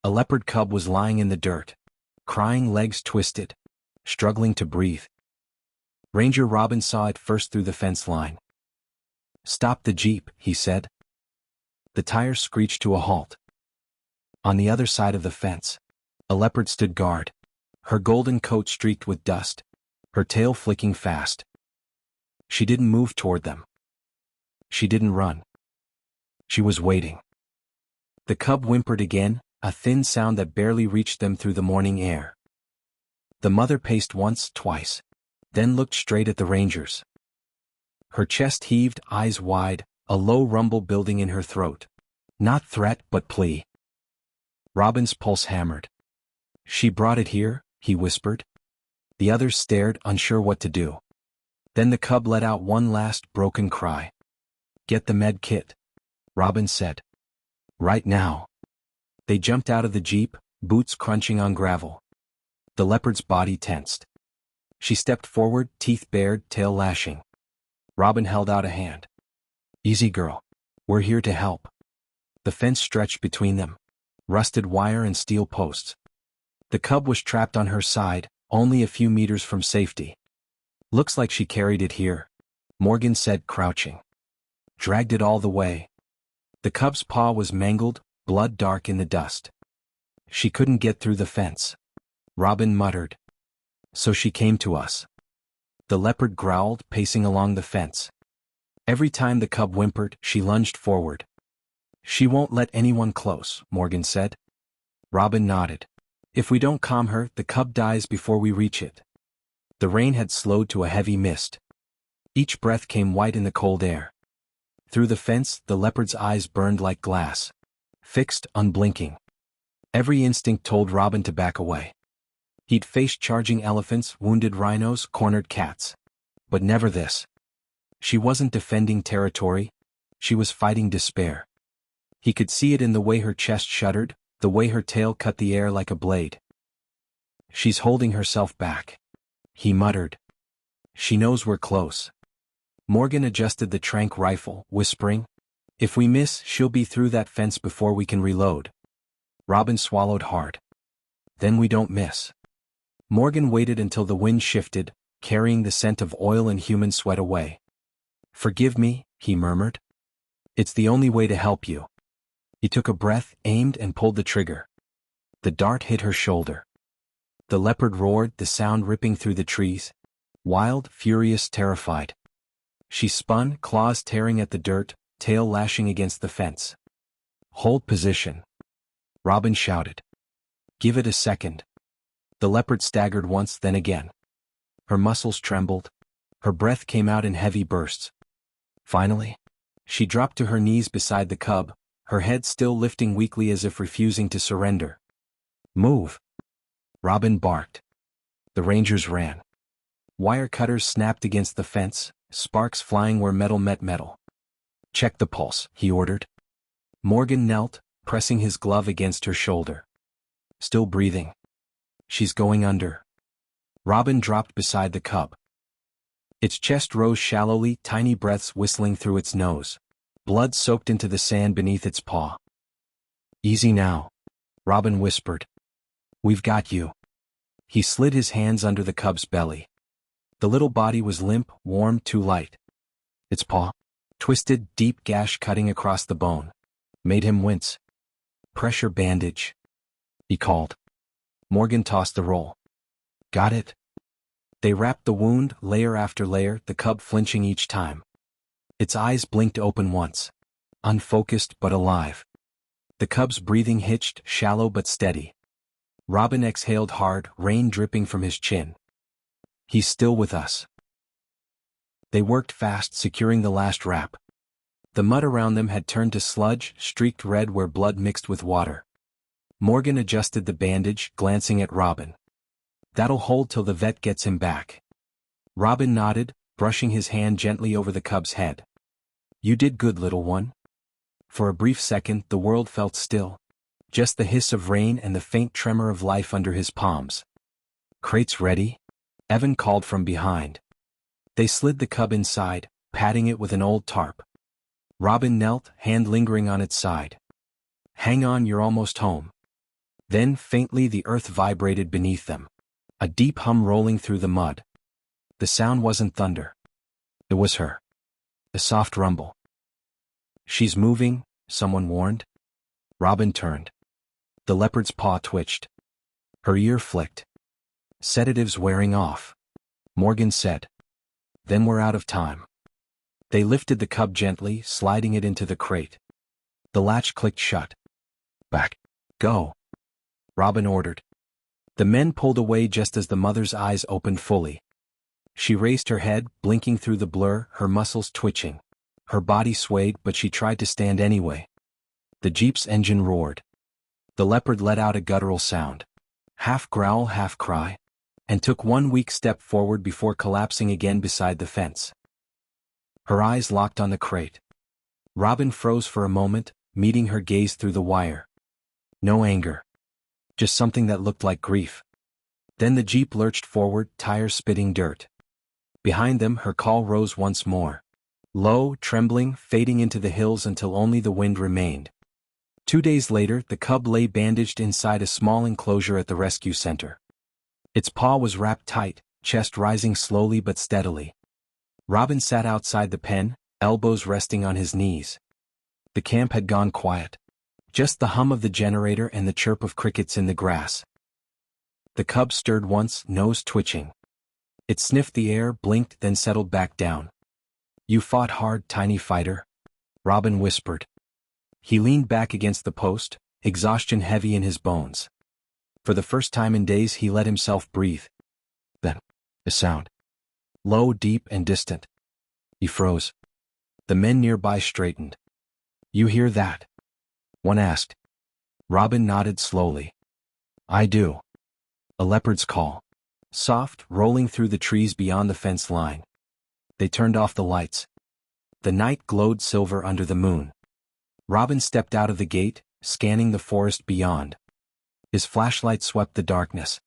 A leopard cub was lying in the dirt, crying, legs twisted, struggling to breathe. Ranger Robin saw it first through the fence line. "Stop the jeep," he said. The tires screeched to a halt. On the other side of the fence, a leopard stood guard, her golden coat streaked with dust, her tail flicking fast. She didn't move toward them. She didn't run. She was waiting. The cub whimpered again, a thin sound that barely reached them through the morning air. The mother paced once, twice, then looked straight at the rangers. Her chest heaved, eyes wide, a low rumble building in her throat. Not threat, but plea. Robin's pulse hammered. "She brought it here," he whispered. The others stared, unsure what to do. Then the cub let out one last broken cry. "Get the med kit," Robin said. "Right now." They jumped out of the jeep, boots crunching on gravel. The leopard's body tensed. She stepped forward, teeth bared, tail lashing. Robin held out a hand. "Easy, girl. We're here to help." The fence stretched between them, rusted wire and steel posts. The cub was trapped on her side, only a few meters from safety. "Looks like she carried it here," Morgan said, crouching. "Dragged it all the way." The cub's paw was mangled, blood dark in the dust. "She couldn't get through the fence," Robin muttered. "So she came to us." The leopard growled, pacing along the fence. Every time the cub whimpered, she lunged forward. "She won't let anyone close," Morgan said. Robin nodded. "If we don't calm her, the cub dies before we reach it." The rain had slowed to a heavy mist. Each breath came white in the cold air. Through the fence, the leopard's eyes burned like glass, fixed, unblinking. Every instinct told Robin to back away. He'd faced charging elephants, wounded rhinos, cornered cats. But never this. She wasn't defending territory. She was fighting despair. He could see it in the way her chest shuddered, the way her tail cut the air like a blade. "She's holding herself back," he muttered. "She knows we're close." Morgan adjusted the tranq rifle, whispering, "If we miss, she'll be through that fence before we can reload." Robin swallowed hard. "Then we don't miss." Morgan waited until the wind shifted, carrying the scent of oil and human sweat away. "Forgive me," he murmured. "It's the only way to help you." He took a breath, aimed, and pulled the trigger. The dart hit her shoulder. The leopard roared, the sound ripping through the trees. Wild, furious, terrified. She spun, claws tearing at the dirt, tail lashing against the fence. "Hold position," Robin shouted. "Give it a second." The leopard staggered once, then again. Her muscles trembled. Her breath came out in heavy bursts. Finally, she dropped to her knees beside the cub, her head still lifting weakly as if refusing to surrender. "Move!" Robin barked. The rangers ran. Wire cutters snapped against the fence, sparks flying where metal met metal. "Check the pulse," he ordered. Morgan knelt, pressing his glove against her shoulder. "Still breathing. She's going under." Robin dropped beside the cub. Its chest rose shallowly, tiny breaths whistling through its nose. Blood soaked into the sand beneath its paw. "Easy now," Robin whispered. "We've got you." He slid his hands under the cub's belly. The little body was limp, warm, too light. Its paw, twisted, deep gash cutting across the bone, made him wince. "Pressure bandage," he called. Morgan tossed the roll. "Got it?" They wrapped the wound, layer after layer, the cub flinching each time. Its eyes blinked open once. Unfocused but alive. The cub's breathing hitched, shallow but steady. Robin exhaled hard, rain dripping from his chin. "He's still with us." They worked fast, securing the last wrap. The mud around them had turned to sludge, streaked red where blood mixed with water. Morgan adjusted the bandage, glancing at Robin. "That'll hold till the vet gets him back." Robin nodded, brushing his hand gently over the cub's head. "You did good, little one." For a brief second, the world felt still. Just the hiss of rain and the faint tremor of life under his palms. "Crates ready?" Evan called from behind. They slid the cub inside, patting it with an old tarp. Robin knelt, hand lingering on its side. "Hang on, you're almost home." Then, faintly, the earth vibrated beneath them. A deep hum rolling through the mud. The sound wasn't thunder. It was her. A soft rumble. "She's moving," someone warned. Robin turned. The leopard's paw twitched. Her ear flicked. "Sedative's wearing off," Morgan said. "Then we're out of time." They lifted the cub gently, sliding it into the crate. The latch clicked shut. "Back. Go," Robin ordered. The men pulled away just as the mother's eyes opened fully. She raised her head, blinking through the blur, her muscles twitching. Her body swayed, but she tried to stand anyway. The Jeep's engine roared. The leopard let out a guttural sound. Half growl, half cry. And took one weak step forward before collapsing again beside the fence. Her eyes locked on the crate. Robin froze for a moment, meeting her gaze through the wire. No anger. Just something that looked like grief. Then the Jeep lurched forward, tires spitting dirt. Behind them, her call rose once more. Low, trembling, fading into the hills until only the wind remained. 2 days later, the cub lay bandaged inside a small enclosure at the rescue center. Its paw was wrapped tight, chest rising slowly but steadily. Robin sat outside the pen, elbows resting on his knees. The camp had gone quiet. Just the hum of the generator and the chirp of crickets in the grass. The cub stirred once, nose twitching. It sniffed the air, blinked, then settled back down. "You fought hard, tiny fighter," Robin whispered. He leaned back against the post, exhaustion heavy in his bones. For the first time in days he let himself breathe. Then, a sound. Low, deep, and distant. He froze. The men nearby straightened. "You hear that?" one asked. Robin nodded slowly. "I do." A leopard's call. Soft, rolling through the trees beyond the fence line. They turned off the lights. The night glowed silver under the moon. Robin stepped out of the gate, scanning the forest beyond. His flashlight swept the darkness,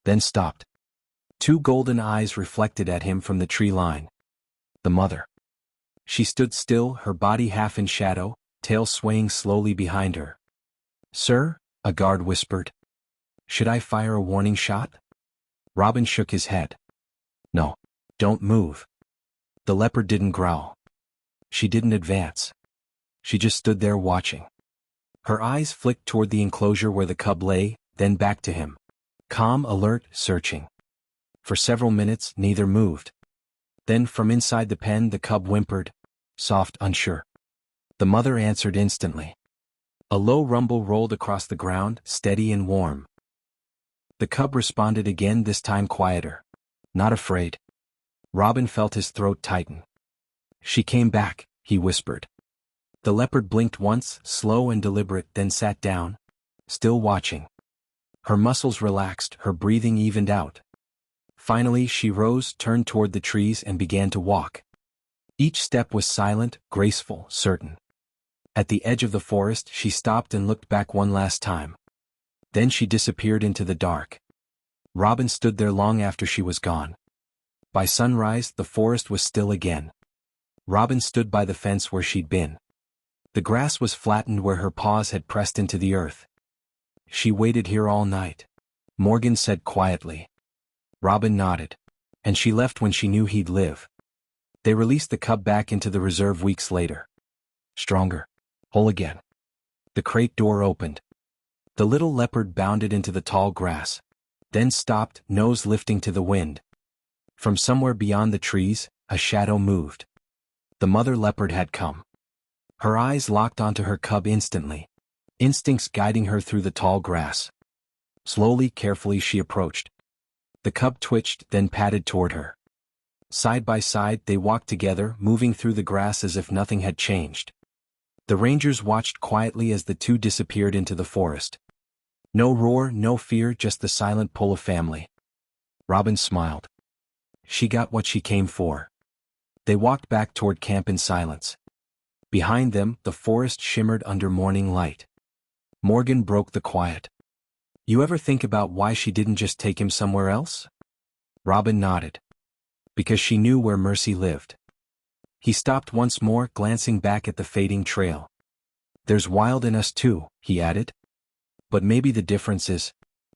then stopped. 2 golden eyes reflected at him from the tree line. The mother. She stood still, her body half in shadow, tail swaying slowly behind her. "Sir," a guard whispered. "Should I fire a warning shot?" Robin shook his head. "No. Don't move." The leopard didn't growl. She didn't advance. She just stood there watching. Her eyes flicked toward the enclosure where the cub lay, then back to him. Calm, alert, searching. For several minutes, neither moved. Then from inside the pen the cub whimpered, soft, unsure. The mother answered instantly. A low rumble rolled across the ground, steady and warm. The cub responded again, this time quieter. Not afraid. Robin felt his throat tighten. "She came back," he whispered. The leopard blinked once, slow and deliberate, then sat down, still watching. Her muscles relaxed, her breathing evened out. Finally she rose, turned toward the trees, and began to walk. Each step was silent, graceful, certain. At the edge of the forest she stopped and looked back one last time. Then she disappeared into the dark. Robin stood there long after she was gone. By sunrise the forest was still again. Robin stood by the fence where she'd been. The grass was flattened where her paws had pressed into the earth. "She waited here all night," Morgan said quietly. Robin nodded. "And she left when she knew he'd live." They released the cub back into the reserve weeks later. Stronger. Whole again. The crate door opened. The little leopard bounded into the tall grass. Then stopped, nose lifting to the wind. From somewhere beyond the trees, a shadow moved. The mother leopard had come. Her eyes locked onto her cub instantly, instincts guiding her through the tall grass. Slowly, carefully she approached. The cub twitched, then padded toward her. Side by side they walked together, moving through the grass as if nothing had changed. The rangers watched quietly as the two disappeared into the forest. No roar, no fear, just the silent pull of family. Robin smiled. She got what she came for. They walked back toward camp in silence. Behind them, the forest shimmered under morning light. Morgan broke the quiet. "You ever think about why she didn't just take him somewhere else?" Robin nodded. "Because she knew where Mercy lived." He stopped once more, glancing back at the fading trail. "There's wild in us too," he added. But maybe the difference is,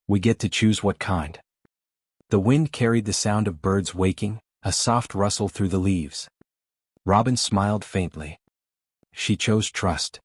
we get to choose what kind. The wind carried the sound of birds waking, a soft rustle through the leaves. Robin smiled faintly. She chose trust.